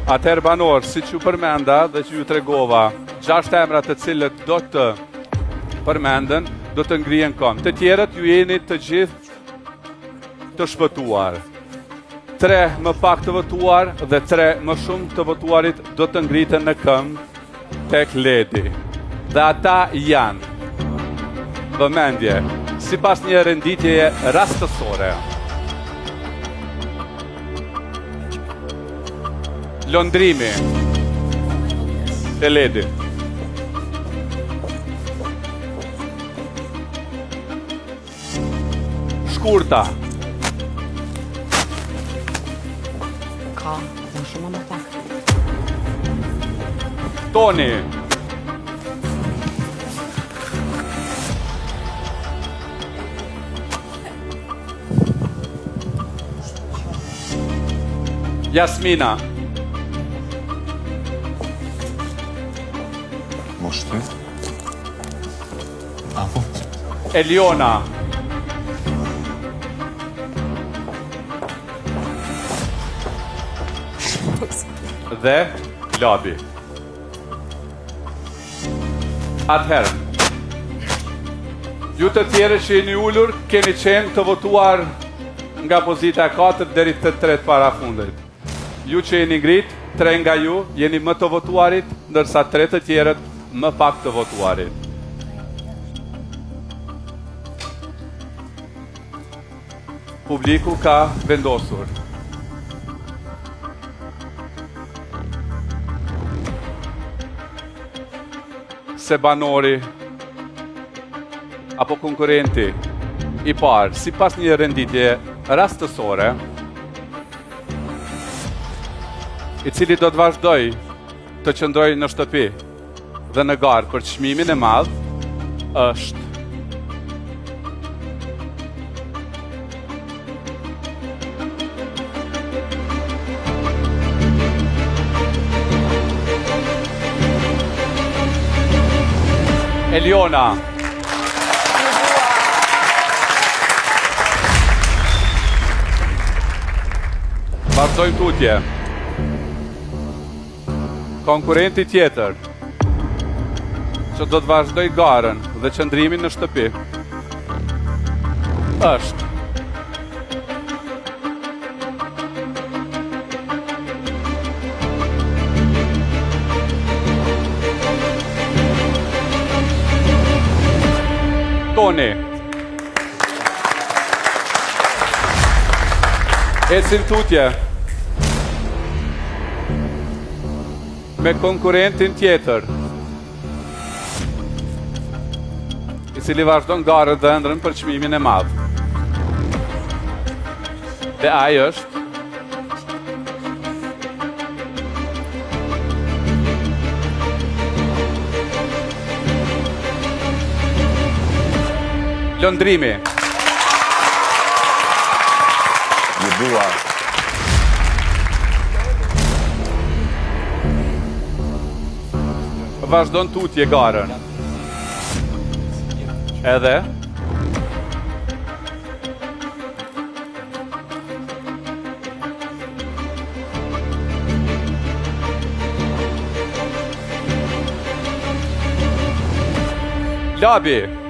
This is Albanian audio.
Atëherë banor, si që përmenda dhe që ju tregova, 6 emra të cilët do të përmenden, do të ngrihen kënd. Të tjerët ju jeni të gjithë të shpëtuar. 3 më pak të votuar dhe 3 më shumë të votuarit do të ngriten në këmbë tek Ledi. Dhe ata janë, vëmendje, sipas një renditjeje rastësore. Londrimi te Ledi. Shkurta. Ka, më shumë më pak. Toni. Jasmina. Moshte. Apo? Eliona. Dhe Labi. Atëherë, ju të tjerë që jeni ullur, keni qenë të votuar nga pozita 4 deri të 3 para fundit. Ju që jeni ngrit, 3 nga ju jeni më të votuarit, ndërsa 3 të tjerët më pak të votuarit. Publiku ka vendosur. Se banori apo konkurenti i parë, sipas një renditje rastësore, i cili do të vazhdoj të qëndroj në shtëpi dhe në garë për çmimin e madh, është Eliona. Vazhdojmë tutje. Konkurenti tjetër që do të vazhdoj garën dhe qëndrimin në shtëpi është Toni. Ecim tutje me konkurentin tjetër, i cili vazhdon garën dhe ëndrrën për çmimin e madh. Dhe ai është Londrimi. Ju dua. Vazhdon tutje garën. Edhe Labi.